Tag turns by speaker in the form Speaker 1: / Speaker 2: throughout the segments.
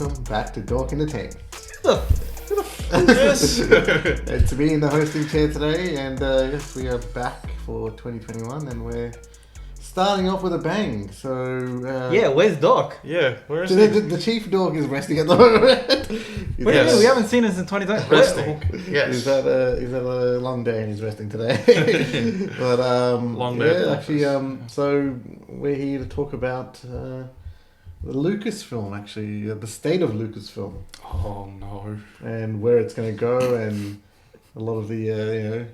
Speaker 1: welcome back to Dork Entertainment.
Speaker 2: Yes.
Speaker 1: It's me in the hosting chair today, and yes, we are back for 2021, and we're starting off with a bang. So
Speaker 3: yeah, where's Doc?
Speaker 2: Yeah, where is
Speaker 1: the chief dork is resting at the moment.
Speaker 3: What do you mean? We haven't seen us in 2020.
Speaker 2: Resting. Yes.
Speaker 1: He's had a long day and he's resting today. But
Speaker 2: Long day at the
Speaker 1: actually,
Speaker 2: office.
Speaker 1: so we're here to talk about the Lucasfilm, actually, the state of Lucasfilm,
Speaker 2: Oh no.
Speaker 1: and where it's going to go, and a lot of the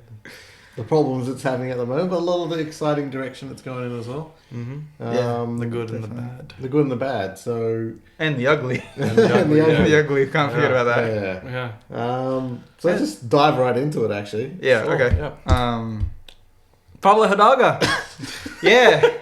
Speaker 1: the problems it's having at the moment, but a lot of the exciting direction it's going in as well.
Speaker 2: Mm-hmm.
Speaker 1: The
Speaker 2: The good and the bad.
Speaker 1: the good and the bad. So
Speaker 3: And the ugly.
Speaker 2: And the ugly,
Speaker 1: The ugly.
Speaker 2: yeah.
Speaker 3: The ugly. Can't forget about that.
Speaker 1: yeah.
Speaker 2: Yeah.
Speaker 1: So let's just dive right into it. Actually,
Speaker 3: Yeah.
Speaker 2: Sure,
Speaker 3: Okay.
Speaker 2: yeah.
Speaker 3: Pablo Hidalgo. Yeah.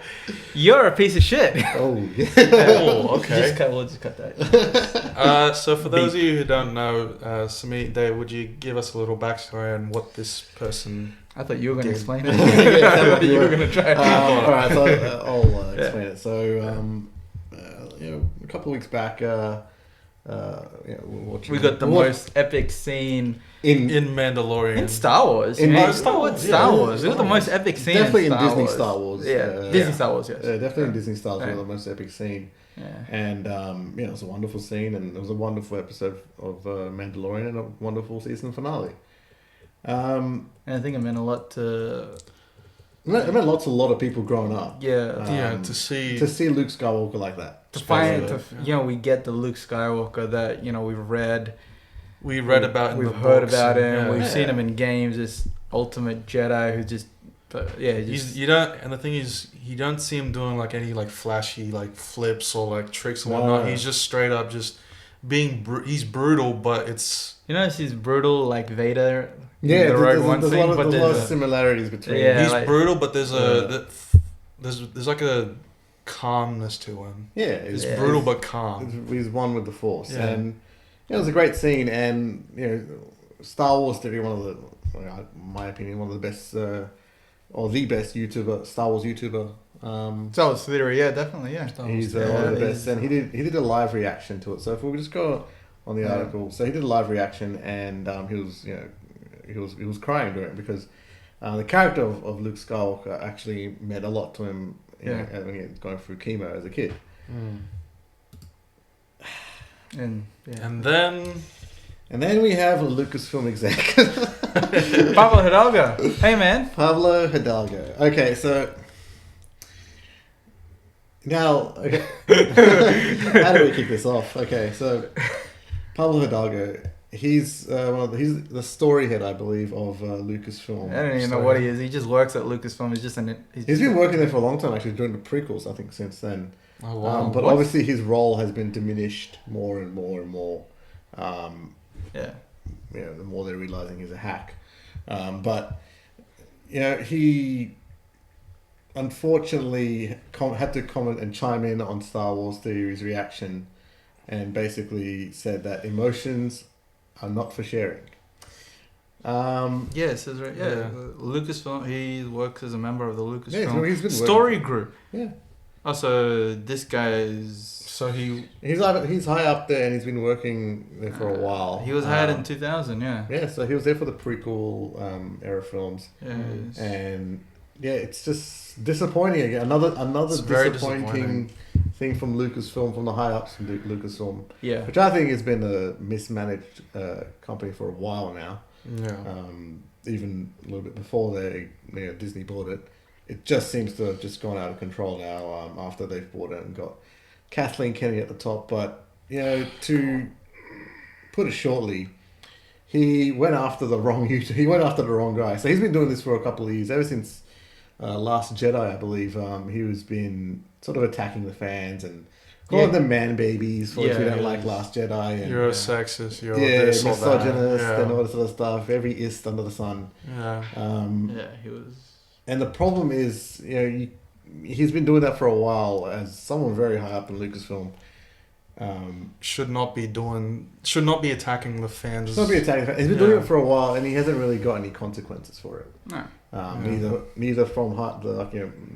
Speaker 3: You're a piece of shit.
Speaker 1: Oh, yeah.
Speaker 2: Oh, okay.
Speaker 3: We'll just cut that.
Speaker 2: So for those of you who don't know, Samit, Dave, would you give us a little backstory on what this person...
Speaker 3: I thought you were going to
Speaker 2: Dude.
Speaker 3: explain it.
Speaker 1: Yeah,
Speaker 3: I thought you were going to try.
Speaker 1: all right, so I'll explain it. So, a couple of weeks back, we're watching.
Speaker 3: We got the most epic scene
Speaker 1: in
Speaker 2: In Mandalorian.
Speaker 3: in Star Wars.
Speaker 1: In
Speaker 3: yeah.
Speaker 1: Star
Speaker 2: Wars,
Speaker 3: Star
Speaker 2: yeah.
Speaker 3: Wars. We got the most epic scene.
Speaker 1: definitely in
Speaker 3: Star
Speaker 1: Disney
Speaker 3: Wars.
Speaker 1: Star Wars.
Speaker 3: Yeah, Disney
Speaker 1: yeah.
Speaker 3: Star Wars. Yes.
Speaker 1: Definitely in Disney Star Wars,
Speaker 3: Yeah.
Speaker 1: the most epic scene,
Speaker 3: Yeah.
Speaker 1: and it was a wonderful scene, and it was a wonderful episode of Mandalorian, and a wonderful season finale.
Speaker 3: And I think it meant a lot to.
Speaker 1: It meant a lot of people growing up.
Speaker 3: Yeah.
Speaker 2: Yeah,
Speaker 1: Um,
Speaker 2: to see...
Speaker 1: To see Luke Skywalker like that.
Speaker 3: To find,
Speaker 2: Yeah.
Speaker 3: we get the Luke Skywalker that we've read.
Speaker 2: We read about in
Speaker 3: We've
Speaker 2: the
Speaker 3: heard
Speaker 2: books
Speaker 3: about
Speaker 2: and-
Speaker 3: him.
Speaker 2: yeah.
Speaker 3: We've seen
Speaker 1: Yeah.
Speaker 3: him in games. This ultimate Jedi who just,
Speaker 2: You don't, and the thing is, you don't see him doing like any like flashy like flips or like tricks and whatnot.
Speaker 1: No.
Speaker 2: He's just straight up just being. He's brutal, but it's
Speaker 3: he's brutal like Vader.
Speaker 1: Yeah,
Speaker 3: in the Rogue One
Speaker 1: there's
Speaker 3: scene,
Speaker 1: a lot
Speaker 3: but
Speaker 1: of
Speaker 3: there's
Speaker 1: similarities between.
Speaker 3: Yeah,
Speaker 2: he's
Speaker 3: like-
Speaker 2: brutal, but there's
Speaker 1: Yeah.
Speaker 2: there's like a calmness to him.
Speaker 1: Yeah,
Speaker 2: It's
Speaker 3: Yeah.
Speaker 2: brutal but calm.
Speaker 1: He's one with the Force,
Speaker 2: Yeah.
Speaker 1: and it was a great scene. And Star Wars to be one of the, in my opinion, one of the best, or the best Star Wars YouTuber.
Speaker 3: Star Wars theory, yeah, definitely, yeah.
Speaker 1: He's
Speaker 3: Yeah,
Speaker 1: one of the
Speaker 3: he's-
Speaker 1: best, and he did a live reaction to it. So if we just go on the
Speaker 3: Yeah.
Speaker 1: article, so he did a live reaction, and he was crying during it because the character of Luke Skywalker actually meant a lot to him. When he was going through chemo as a kid.
Speaker 3: And
Speaker 1: And then we have a Lucasfilm exec,
Speaker 3: Pablo Hidalgo. Hey, man.
Speaker 1: Pablo Hidalgo. Okay, so now, how do we kick this off? Okay, so Pablo Hidalgo, he's he's the story head, I believe, of Lucasfilm.
Speaker 3: I don't even know what he is. He just works at Lucasfilm. He's just
Speaker 1: He's been working there for a long time, actually, during the prequels, I think, since then.
Speaker 2: Oh wow!
Speaker 1: But obviously his role has been diminished more and more and more.
Speaker 3: Yeah.
Speaker 1: The more they're realizing he's a hack. But he unfortunately had to comment and chime in on Star Wars Theory's reaction, and basically said that emotions are not for sharing.
Speaker 3: Yeah, it says right. Yeah,
Speaker 2: Yeah.
Speaker 3: Lucasfilm. He works as a member of the Lucasfilm
Speaker 1: Yeah, so he's been
Speaker 3: story
Speaker 1: working.
Speaker 3: group.
Speaker 1: Yeah,
Speaker 3: Also, this guy is.
Speaker 2: So
Speaker 1: he's high up there, and he's been working there for a while.
Speaker 3: He was hired in 2000. Yeah.
Speaker 1: Yeah, so he was there for the prequel era films,
Speaker 3: Yeah.
Speaker 1: and it's just disappointing again. Another
Speaker 2: It's very
Speaker 1: disappointing thing from Lucasfilm, from the high ups from Lucasfilm,
Speaker 3: Yeah.
Speaker 1: which I think has been a mismanaged company for a while now.
Speaker 2: yeah.
Speaker 1: Even a little bit before Disney bought it. It just seems to have just gone out of control now after they've bought it and got Kathleen Kennedy at the top. But, to put it shortly, he went after the wrong guy. So he's been doing this for a couple of years, ever since Last Jedi, I believe. He was been sort of attacking the fans and calling them man babies for if you don't like Last Jedi. And,
Speaker 2: You're a sexist. You're
Speaker 1: misogynist
Speaker 2: this or that.
Speaker 1: and all this sort of stuff. Every ist under the sun.
Speaker 2: Yeah.
Speaker 3: Yeah. He was.
Speaker 1: And the problem is, he's been doing that for a while as someone very high up in Lucasfilm.
Speaker 2: Should not be attacking the fans.
Speaker 1: He's not being attacking. He's been doing it for a while, and he hasn't really got any consequences for it.
Speaker 3: No.
Speaker 1: Neither from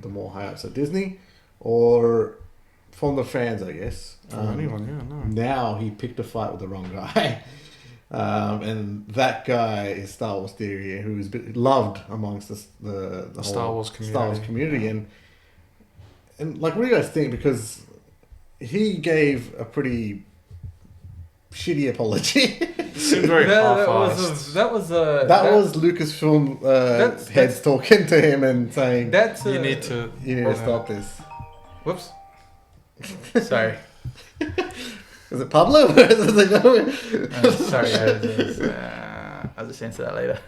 Speaker 1: the more high ups at Disney, or from the fans, I guess.
Speaker 2: From anyone, yeah, no.
Speaker 1: Now he picked a fight with the wrong guy. And that guy is Star Wars Theory, who is loved amongst the whole
Speaker 2: Star Wars community.
Speaker 1: Star Wars community. And like, what do you guys think? Because he gave a pretty shitty apology.
Speaker 2: It seemed very half-assed.
Speaker 3: That was
Speaker 1: Lucasfilm
Speaker 3: that's-
Speaker 1: heads talking to him and saying,
Speaker 2: You need to
Speaker 1: stop this.
Speaker 3: Whoops. Sorry.
Speaker 1: Is it Pablo?
Speaker 3: Sorry, I'll just answer that later.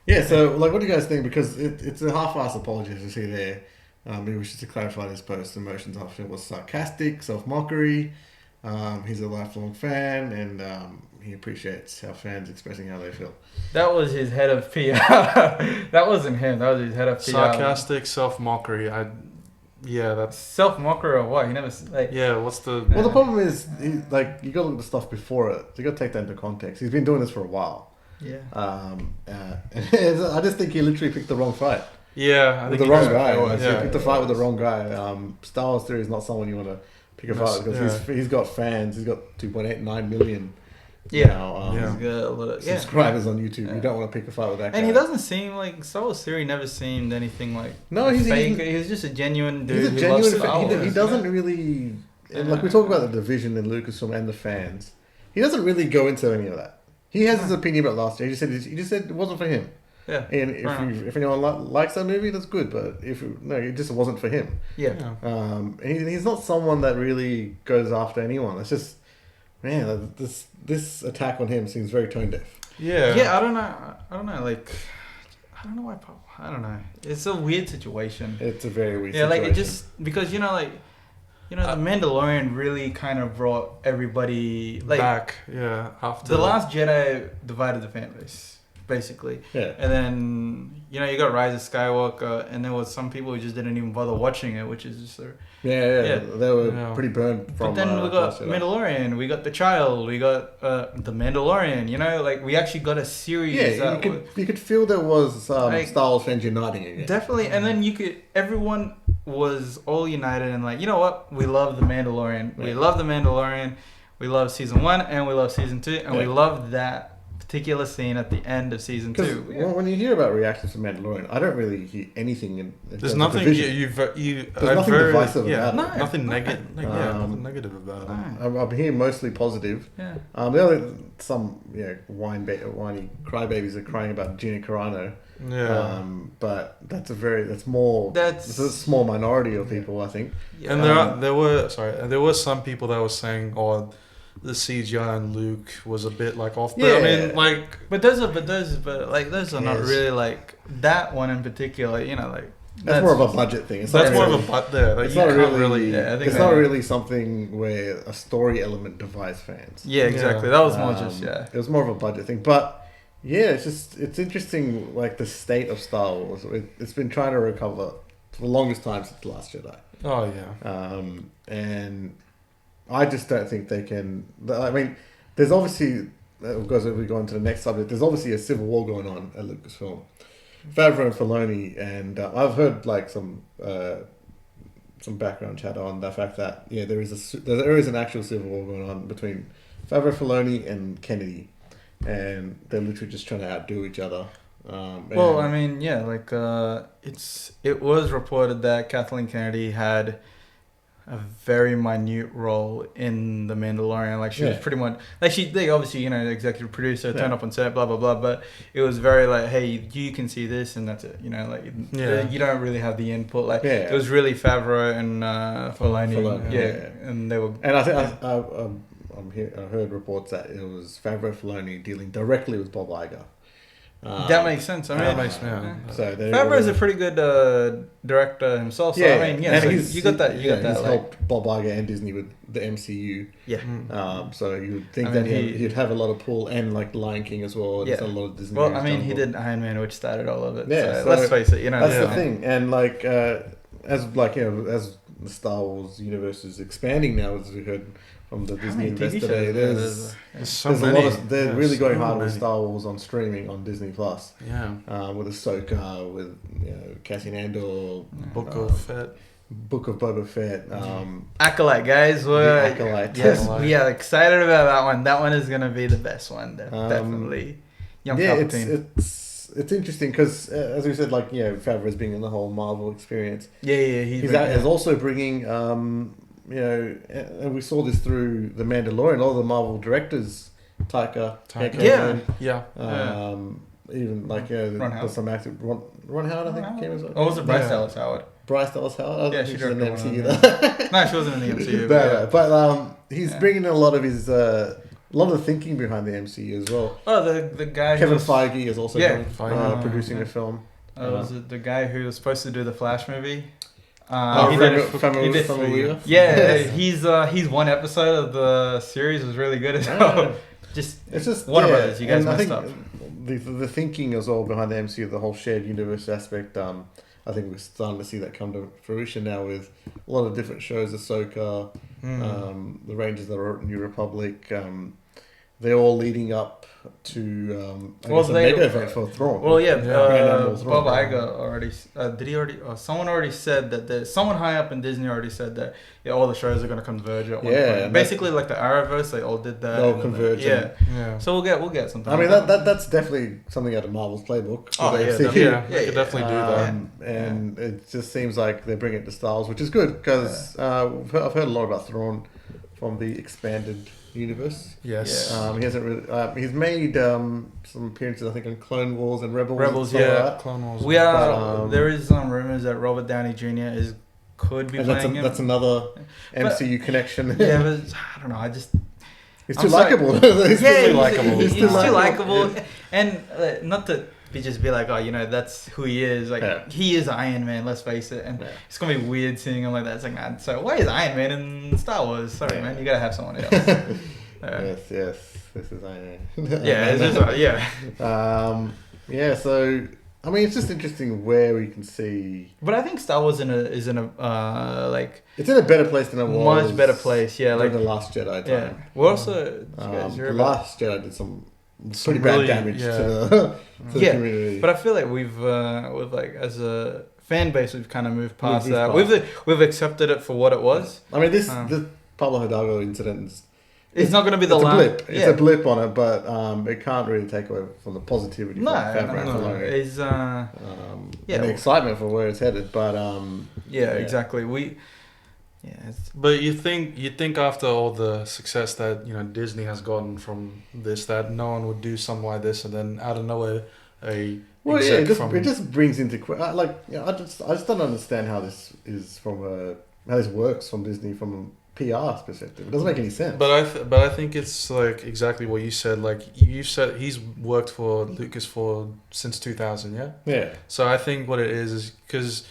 Speaker 1: Yeah, so like, what do you guys think? Because it's a half-assed apology, as you see there. Maybe we should to clarify this post. Emotions after it was sarcastic, self-mockery. He's a lifelong fan, and he appreciates how fans expressing how they feel.
Speaker 3: That was his head of PR. That wasn't him. That was his head of PR.
Speaker 2: Sarcastic self-mockery. That's...
Speaker 3: Self-mocker or what? He never...
Speaker 2: Yeah, what's the...
Speaker 1: Well, the problem is, you got to look at the stuff before it. You got to take that into context. He's been doing this for a while.
Speaker 3: Yeah.
Speaker 1: I just think he literally picked the wrong fight.
Speaker 2: Yeah, I
Speaker 1: with
Speaker 2: think
Speaker 1: the wrong guy.
Speaker 2: Yeah,
Speaker 1: he picked the fight with the wrong guy. Star Wars Theory is not someone you want to pick a fight with, because he's got fans. He's got 2.89 million now,
Speaker 3: He's got a lot of
Speaker 1: subscribers on YouTube. You don't want to pick a fight with that guy.
Speaker 3: And he doesn't seem like... Star Wars Theory never seemed anything like...
Speaker 1: No, he's
Speaker 3: fake. He's just a genuine dude.
Speaker 1: He's a
Speaker 3: who
Speaker 1: genuine
Speaker 3: loves Star
Speaker 1: fan.
Speaker 3: Wars,
Speaker 1: He doesn't really... Like, we talk about the division in Lucasfilm and the fans. He doesn't really go into any of that. He has his opinion about last year. He just said it wasn't for him.
Speaker 3: Yeah.
Speaker 1: And if anyone likes that movie, that's good. But it just wasn't for him.
Speaker 3: Yeah.
Speaker 1: And he's not someone that really goes after anyone. It's just, man, this attack on him seems very tone deaf.
Speaker 2: Yeah.
Speaker 3: Yeah, I don't know. Like, I don't know why. I don't know. It's a weird situation.
Speaker 1: It's a very weird
Speaker 3: situation.
Speaker 1: situation.
Speaker 3: Like, it just... Because, the Mandalorian really kind of brought everybody...
Speaker 2: back, after...
Speaker 3: The Last Jedi divided the fan base, basically.
Speaker 1: Yeah.
Speaker 3: And then, you got Rise of Skywalker, and there was some people who just didn't even bother watching it, which is just...
Speaker 1: They were pretty burned from...
Speaker 3: But then we got Mandalorian, we got The Child, we got The Mandalorian, we actually got a series.
Speaker 1: Yeah, you could feel there was Star Wars fans uniting again.
Speaker 3: Definitely, and then everyone was all united and you know what? We love The Mandalorian. We love The Mandalorian. We love season 1 and we love season 2, and we love that particular scene at the end of season 2.
Speaker 1: Well, when you hear about reactions to Mandalorian, I don't really hear anything in
Speaker 2: there's nothing
Speaker 1: there's nothing divisive about it.
Speaker 2: Nothing negative. Nothing negative about it.
Speaker 1: I'm hearing mostly positive.
Speaker 3: Yeah.
Speaker 1: Some whiny crybabies are crying about Gina Carano.
Speaker 2: Yeah.
Speaker 1: But that's a small minority of people, I think.
Speaker 2: Yeah. And there were some people that were saying, the CGI and Luke was a bit off. But I mean,
Speaker 3: but those are not really that one in particular.
Speaker 1: That's more of a budget thing.
Speaker 2: More of a budget there.
Speaker 1: It's not really. It's not really something where a story element divides fans.
Speaker 3: Yeah, exactly. That was more just
Speaker 1: It was more of a budget thing, but it's interesting. The state of Star Wars. It's been trying to recover for the longest time since The Last Jedi.
Speaker 2: Oh yeah.
Speaker 1: And I just don't think they can. I mean, there's obviously, because if we go on to the next subject, there's obviously a civil war going on at Lucasfilm. Favreau and Filoni, and I've heard some background chatter on the fact that there is an actual civil war going on between Favreau, Filoni, and Kennedy, and they're literally just trying to outdo each other.
Speaker 3: It was reported that Kathleen Kennedy had a very minute role in The Mandalorian. She was pretty much... they obviously, executive producer, turned up on set, blah, blah, blah, but it was very hey, you can see this, and that's it. You don't really have the input. It was really Favreau and Filoni. And they were...
Speaker 1: And I think I heard reports that it was Favreau, Filoni dealing directly with Bob Iger.
Speaker 3: That makes sense.
Speaker 2: That makes sense.
Speaker 3: So Favreau's a pretty good director himself. So you got that. He's
Speaker 1: helped Bob Iger and Disney with the MCU.
Speaker 3: Yeah.
Speaker 1: So you would think he'd have a lot of pull, and Lion King as well. And a lot of Disney.
Speaker 3: Well, he did Iron Man, which started all of it.
Speaker 1: Yeah.
Speaker 3: So let's face it.
Speaker 1: That's the thing. And as the Star Wars universe is expanding now, as we heard from the Disney Investor Day, there's a lot. They're really going hard with Star Wars on streaming on Disney Plus.
Speaker 2: Yeah.
Speaker 1: With Ahsoka, with Cassian Andor,
Speaker 2: Book of Fett.
Speaker 1: Book of Boba Fett.
Speaker 3: Acolyte, guys.
Speaker 1: The Acolyte.
Speaker 3: Yes,
Speaker 2: Acolyte.
Speaker 3: we are excited about that one. That one is gonna be the best one. Definitely. Young Palpatine.
Speaker 1: It's interesting because as we said, like Favreau's being in the whole Marvel experience.
Speaker 3: Yeah.
Speaker 1: He's also bringing and we saw this through the Mandalorian. All the Marvel directors, Taika.
Speaker 2: Yeah.
Speaker 1: Even like
Speaker 3: Ron Howard.
Speaker 1: there's some active Ron Howard, I think came as well.
Speaker 3: Or was it Bryce
Speaker 2: Yeah.
Speaker 3: Dallas Howard?
Speaker 1: Bryce Dallas Howard.
Speaker 3: Yeah, she
Speaker 1: she's in the
Speaker 3: directed
Speaker 1: MCU.
Speaker 3: one of them, No, she wasn't in the MCU.
Speaker 1: But he's bringing in a lot of his a lot of the thinking behind the MCU as well.
Speaker 3: Oh, the guy.
Speaker 1: Kevin
Speaker 3: who was,
Speaker 1: Feige is also producing
Speaker 3: yeah.
Speaker 1: a film.
Speaker 3: Was it the guy who was supposed to do the Flash movie?
Speaker 1: He did
Speaker 2: Familia.
Speaker 3: Yeah, he's one episode of the series was really good as well.
Speaker 1: It's just
Speaker 3: Warner Brothers, you guys
Speaker 1: and I
Speaker 3: messed
Speaker 1: think
Speaker 3: up.
Speaker 1: The thinking as well behind the MCU, the whole shared universe aspect. I think we're starting to see that come to fruition now with a lot of different shows. Ahsoka, the Rangers of the New Republic. They're all leading up to a mega event for Thrawn.
Speaker 3: Well, yeah,
Speaker 1: Thrawn.
Speaker 3: Bob Iger already did he already? Someone already said that someone high up in Disney already said that all the shows are going to converge at one point. Basically, like the Arrowverse, they all did that.
Speaker 1: They'll converge.
Speaker 2: Yeah.
Speaker 3: So we'll get something.
Speaker 1: I mean that's definitely something out of Marvel's playbook.
Speaker 3: Oh yeah,
Speaker 2: They could definitely do that.
Speaker 1: And it just seems like they're bringing it to Star Wars, which is good because I've heard a lot about Thrawn from the expanded universe.
Speaker 2: Yes.
Speaker 1: He hasn't really. He's made some appearances, I think, on Clone Wars and Rebels.
Speaker 3: Rebels,
Speaker 1: and stuff like that.
Speaker 2: Clone Wars.
Speaker 3: We are. There is some rumors that Robert Downey Jr. could be playing him.
Speaker 1: That's another MCU connection.
Speaker 3: Yeah, but I don't know.
Speaker 1: He's too likable. He's
Speaker 3: too
Speaker 2: likable.
Speaker 3: He's too likable, and not to just be like, that's who he is. Like he is Iron Man. Let's face it, and it's gonna be weird seeing him like that. It's like, nah, so why is Iron Man in Star Wars? Sorry, man, you gotta have someone else.
Speaker 1: Yes, this is Iron Man. So I mean, it's just interesting where we can see.
Speaker 3: But I think Star Wars is in a like.
Speaker 1: It's in a better place than it was.
Speaker 3: Much better place, yeah. Like
Speaker 1: the Last Jedi time.
Speaker 3: Yeah, we're also.
Speaker 1: The Last Jedi did some pretty bad damage to the community.
Speaker 3: But I feel like we've like as a fan base, we've kind of moved past that. We've accepted it for what it was.
Speaker 1: I mean, this Pablo Hidalgo incident is.
Speaker 3: It's not going to be the
Speaker 1: last. Blip. It's a blip on it, but it can't really take away from the positivity.
Speaker 3: No.
Speaker 1: It's and the excitement for where it's headed. But
Speaker 3: exactly.
Speaker 2: But you think after all the success that Disney has gotten from this, that no one would do something like this, and then out of nowhere it
Speaker 1: just brings into I just don't understand how this is how this works from Disney from PR perspective. It doesn't make any sense.
Speaker 2: But I think it's like exactly what you said. Like you said, he's worked for Lucas since 2000. Yeah.
Speaker 1: Yeah.
Speaker 2: So I think what it is because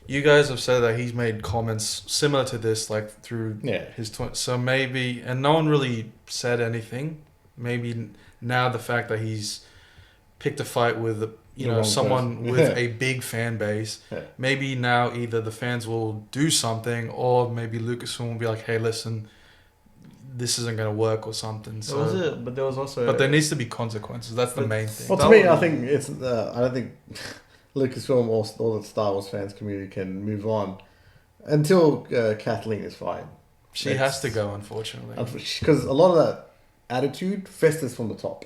Speaker 2: you guys have said that he's made comments similar to this, like through his so maybe, and no one really said anything. Maybe now the fact that he's picked a fight with someone with a big fan base, maybe now either the fans will do something or maybe Lucasfilm will be like, hey, listen, this isn't going to work or something. So,
Speaker 3: but there was also...
Speaker 2: But there needs to be consequences. That's the main thing.
Speaker 1: Well, to me, I think it's... I don't think Lucasfilm or the Star Wars fans community can move on until Kathleen is fine.
Speaker 2: She has to go, unfortunately.
Speaker 1: Because a lot of that attitude festers from the top.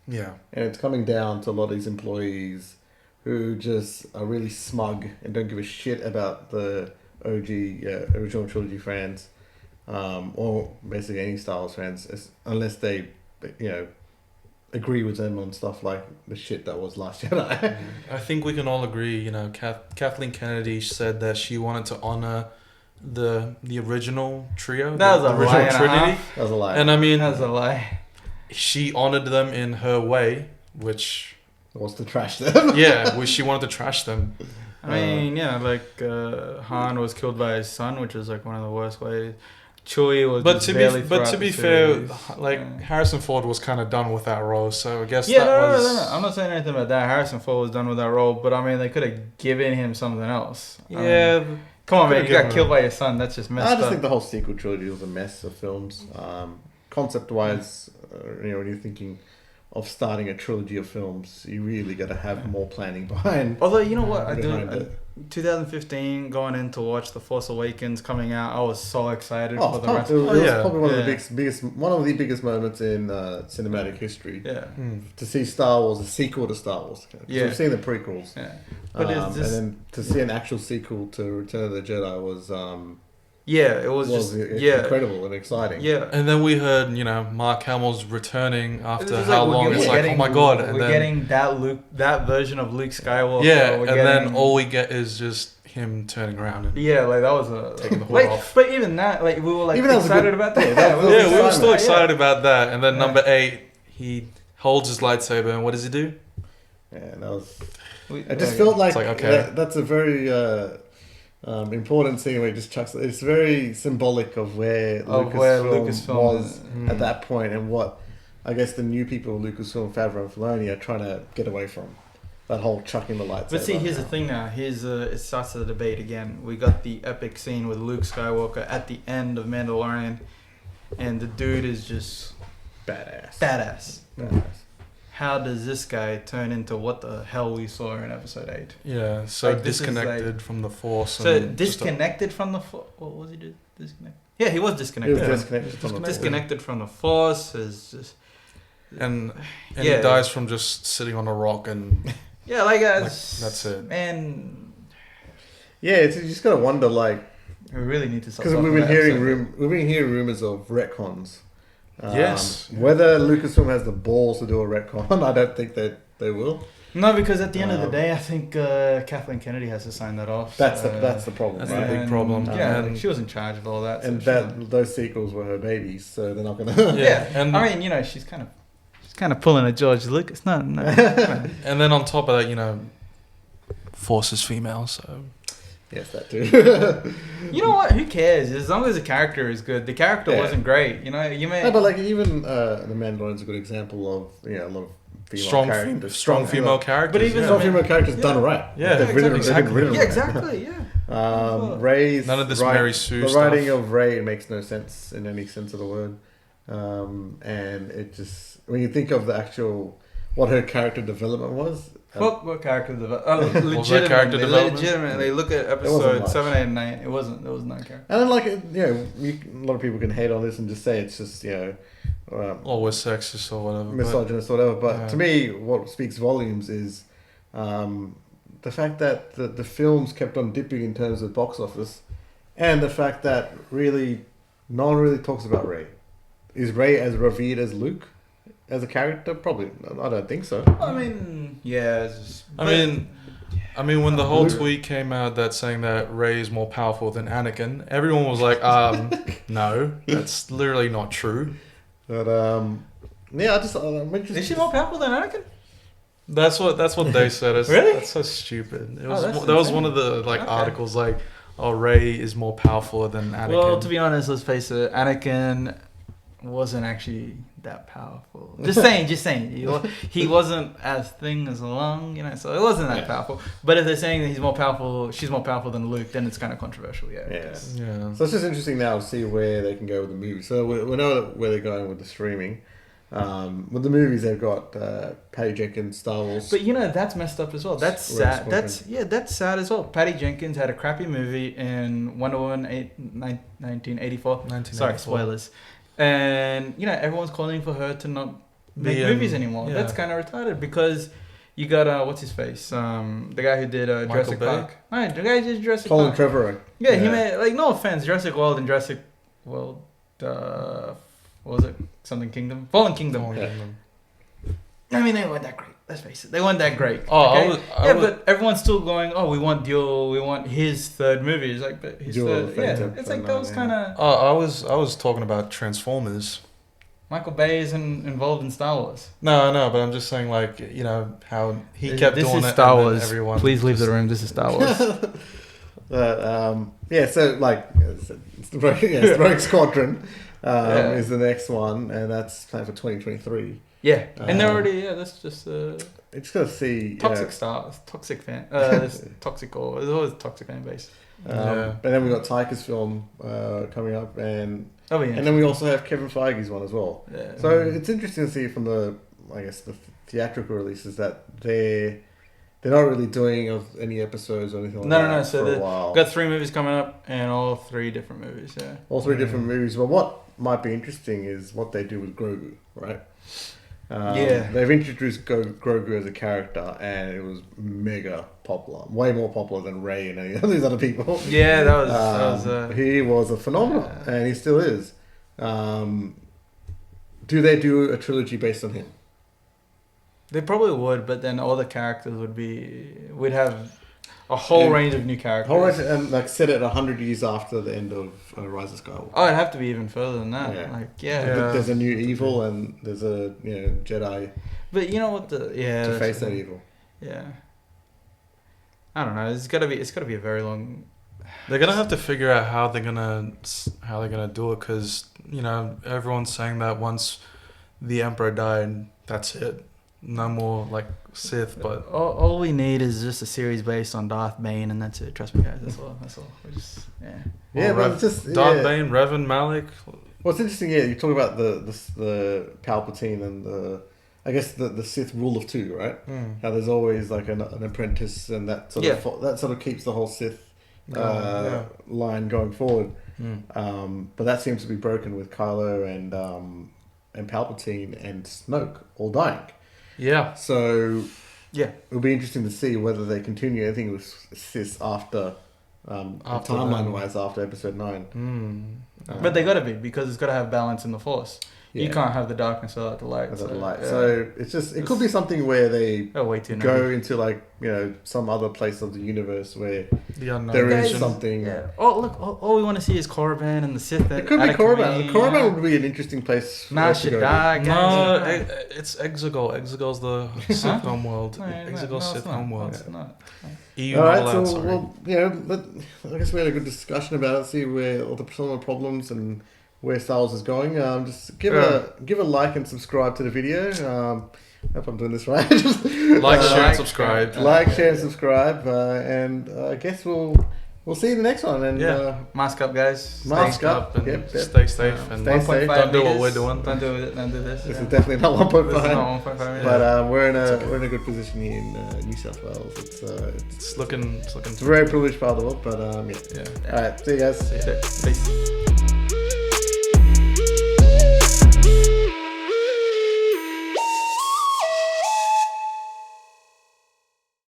Speaker 2: Yeah.
Speaker 1: And it's coming down to a lot of these employees who just are really smug and don't give a shit about the OG original trilogy fans, or basically any Star Wars fans, unless they, agree with them on stuff like the shit that was Last Jedi.
Speaker 2: I think we can all agree, Kathleen Kennedy said that she wanted to honor the original trio.
Speaker 3: That was
Speaker 2: the original
Speaker 3: Trinity.
Speaker 1: That was a lie.
Speaker 2: And I mean...
Speaker 3: That was a lie.
Speaker 2: She honored them in her way, which
Speaker 1: was to trash them.
Speaker 2: Which she wanted to trash them.
Speaker 3: I mean, Han was killed by his son, which is like one of the worst ways. Chewie was. But
Speaker 2: to be fair, Harrison Ford was kind of done with that role, so I guess
Speaker 3: No. I'm not saying anything about that. Harrison Ford was done with that role, but I mean, they could have given him something else. Come on, man! You got killed by your son. That's just messed up.
Speaker 1: I just think the whole sequel trilogy was a mess of films. Concept-wise, when you're thinking of starting a trilogy of films. You really got to have more planning behind.
Speaker 3: Although you know what,
Speaker 1: behind it.
Speaker 3: 2015, going in to watch The Force Awakens coming out, I was so excited for the rest.
Speaker 1: It was
Speaker 2: yeah.
Speaker 1: probably one of the biggest moments in cinematic history.
Speaker 3: Yeah.
Speaker 1: To see Star Wars, a sequel to Star Wars.
Speaker 3: Yeah.
Speaker 1: We've seen the prequels.
Speaker 3: Yeah. But
Speaker 1: and then to see an actual sequel to Return of the Jedi was
Speaker 3: it was just
Speaker 1: incredible and exciting.
Speaker 3: Yeah.
Speaker 2: And then we heard, Mark Hamill's returning after
Speaker 3: It's
Speaker 2: how
Speaker 3: like
Speaker 2: long? It's like, oh my god! And
Speaker 3: we're
Speaker 2: then,
Speaker 3: getting that version of Luke Skywalker.
Speaker 2: yeah, and then all we get is just him turning around and
Speaker 3: like that was
Speaker 2: taking the hood off.
Speaker 3: But even that, like we were like
Speaker 1: Even that was
Speaker 3: excited
Speaker 1: good.
Speaker 3: about that.
Speaker 1: Yeah,
Speaker 2: we were still excited about that. And then
Speaker 3: Yeah.
Speaker 2: number 8, he holds his lightsaber, and what does he do?
Speaker 1: Yeah, that was.
Speaker 3: We,
Speaker 1: I just felt like,
Speaker 2: okay.
Speaker 1: that's a very important scene where he just chucks. It's very symbolic of where Lucasfilm was at that point, and what I guess the new people, Lucasfilm, Favreau, and Filoni, are trying to get away from. That whole chucking the lightsaber.
Speaker 3: But see, here's the thing now. It starts the debate again. We got the epic scene with Luke Skywalker at the end of Mandalorian, and the dude is just badass. How does this guy turn into what the hell we saw in Episode 8?
Speaker 2: Yeah, so
Speaker 3: Like, this is
Speaker 2: disconnected from the Force.
Speaker 3: So
Speaker 2: and
Speaker 3: disconnected from the Force. What was he do? Disconnected. Yeah, he was disconnected. Disconnected from the Force. Is just.
Speaker 2: And he dies from just sitting on a rock and.
Speaker 3: Yeah,
Speaker 2: that's it.
Speaker 3: Man.
Speaker 1: Yeah, you just gotta wonder, like,
Speaker 3: we really need to stop.
Speaker 1: because we've been hearing rumors of retcons.
Speaker 2: Yes.
Speaker 1: Whether Lucasfilm has the balls to do a retcon, I don't think that they will.
Speaker 3: No, because at the end of the day, I think Kathleen Kennedy has to sign that off.
Speaker 1: That's the problem.
Speaker 2: That's
Speaker 1: right?
Speaker 2: the big problem.
Speaker 3: Yeah, she was in charge of all that.
Speaker 1: And those sequels were her babies, so they're not gonna.
Speaker 2: And
Speaker 3: I mean, she's kind of pulling a George Lucas. No.
Speaker 2: And then on top of that, Force is female, so.
Speaker 1: Yes, that too.
Speaker 3: You know what? Who cares? As long as the character is good. The character wasn't great. You may.
Speaker 1: No, but like even the Mandalorian's a good example of a lot of female
Speaker 2: strong female characters.
Speaker 3: But even
Speaker 1: strong female characters done right.
Speaker 2: Yeah,
Speaker 1: they've written
Speaker 3: exactly.
Speaker 1: right.
Speaker 3: Yeah, exactly. Yeah.
Speaker 1: Rey's
Speaker 2: none of this Mary Sue
Speaker 1: the
Speaker 2: stuff.
Speaker 1: writing of Rey makes no sense in any sense of the word, and it just when you think of the actual what her character development was.
Speaker 3: What character development? Legitimately, look at episode 7, 8, and 9. There was no character.
Speaker 1: And then, like, a lot of people can hate on this and just say it's just,
Speaker 2: or we're sexist or whatever.
Speaker 1: Misogynist or whatever. But to me, what speaks volumes is the fact that the films kept on dipping in terms of box office, and the fact that really no one really talks about Rey. Is Rey as revered as Luke? As a character, probably. I don't think so.
Speaker 3: I mean, yeah.
Speaker 2: I mean, when the whole tweet came out that saying that Rey is more powerful than Anakin, everyone was like, no, that's literally not true.
Speaker 1: But yeah, I'm interested.
Speaker 3: Is she more powerful than Anakin?
Speaker 2: That's what they said.
Speaker 3: Really?
Speaker 2: That's so stupid. It was
Speaker 3: that's
Speaker 2: that was
Speaker 3: insane.
Speaker 2: one of the articles like, oh, Rey is more powerful than Anakin.
Speaker 3: Well, to be honest, let's face it, Anakin wasn't actually that powerful. Just saying. He wasn't as thin as long, so it wasn't that powerful. But if they're saying that she's more powerful than Luke, then it's kind of controversial,
Speaker 1: Yeah.
Speaker 2: Yeah.
Speaker 1: So it's just interesting now to see where they can go with the movie. So we know where they're going with the streaming. With the movies, they've got Patty Jenkins, Star Wars.
Speaker 3: But that's messed up as well. That's sad. That's sad as well. Patty Jenkins had a crappy movie in Wonder Woman 1984. Sorry, spoilers. And everyone's calling for her to not make movies anymore. That's kind of retarded because you got what's his face, the guy who did Jurassic Park. Right, the guy who did Jurassic
Speaker 1: Colin
Speaker 3: Park.
Speaker 1: Trevorrow.
Speaker 3: Yeah, he made no offense, Jurassic World and Jurassic World. What was it? Something Kingdom, Fallen Kingdom. I mean, they weren't that great. Let's face it, they weren't that great.
Speaker 2: Oh,
Speaker 3: okay? But everyone's still going. Oh, we want his third movie. It's like, but his third. Yeah, it's like those kind of.
Speaker 2: Oh, I was talking about Transformers.
Speaker 3: Michael Bay isn't involved in Star Wars.
Speaker 2: No, but I'm just saying, like, how he kept doing it.
Speaker 3: This is Star Wars.
Speaker 2: Everyone
Speaker 3: Please leave the room. This is Star Wars.
Speaker 1: So like, it's Rogue Squadron is the next one, and that's planned for 2023.
Speaker 3: Yeah, and they're already that's just
Speaker 1: it's gonna see
Speaker 3: toxic stars, toxic fan, toxic or there's always a toxic fan base.
Speaker 1: And then we got Taika's film coming up, and
Speaker 3: and
Speaker 1: then we also have Kevin Feige's one as well.
Speaker 3: Yeah.
Speaker 1: So it's interesting to see from the I guess the theatrical release is that they're not really doing any episodes or anything like that.
Speaker 3: No. So
Speaker 1: for a while.
Speaker 3: got 3 movies coming up, and all 3 different movies. Yeah.
Speaker 1: All 3 different movies. But what might be interesting is what they do with Grogu, right? They've introduced Grogu as a character, and it was mega popular, way more popular than Rey and any of these other people.
Speaker 3: Yeah, that was.
Speaker 1: He was a phenomenon, and he still is. Do they do a trilogy based on him?
Speaker 3: They probably would, but then all the characters we'd have a whole range of new characters.
Speaker 1: Whole range, and like set it 100 years after the end of Rise of Skywalker.
Speaker 3: Oh, it'd have to be even further than that.
Speaker 1: Yeah. There's a new evil, and there's a Jedi.
Speaker 3: But you know what
Speaker 1: to face that evil.
Speaker 3: Yeah. I don't know. It's gotta be a very long.
Speaker 2: They're gonna have to figure out how they're gonna do it, because everyone's saying that once the Emperor died, that's it. No more like Sith, but
Speaker 3: all we need is just a series based on Darth Bane, and that's it. Trust me, guys. That's all. We're just
Speaker 1: but it's just
Speaker 2: Darth Bane, Revan Malik.
Speaker 1: What's interesting, you talk about the Palpatine and the Sith rule of 2, right? How there's always like an apprentice, and that sort of keeps the whole Sith line going forward. But that seems to be broken with Kylo and Palpatine and Snoke all dying.
Speaker 2: Yeah.
Speaker 1: So it'll be interesting to see whether they continue anything with Sith after timeline-wise after Episode 9.
Speaker 3: But they got to be, because it's got to have balance in the Force. You can't have the darkness without the light.
Speaker 1: So it could be something where they go into some other place of the universe where there is something.
Speaker 3: Yeah. Oh look! All we want to see is Korriban and the Sith.
Speaker 1: It could be Korriban. Korriban would be an interesting place.
Speaker 2: No, it's Exegol. Exegol's the Sith homeworld. Exegol's Sith homeworld.
Speaker 1: All right, so I guess we had a good discussion about it. See where all some of the problems and where Star Wars is going. Just give a like and subscribe to the video. I hope I'm doing this right.
Speaker 2: Like, share, and subscribe.
Speaker 1: Share, and subscribe. And I guess we'll see you in the next one. And
Speaker 3: mask up, guys.
Speaker 1: Mask up.
Speaker 2: And stay safe. And
Speaker 1: stay safe.
Speaker 2: Don't do what we're doing.
Speaker 3: Don't do this.
Speaker 1: This is definitely not 1.5.
Speaker 3: This is not 1.5.
Speaker 1: But we're in a good position here in New South Wales.
Speaker 2: It's looking.
Speaker 1: It's a very privileged part of the world. But All right. See you guys.
Speaker 3: Peace.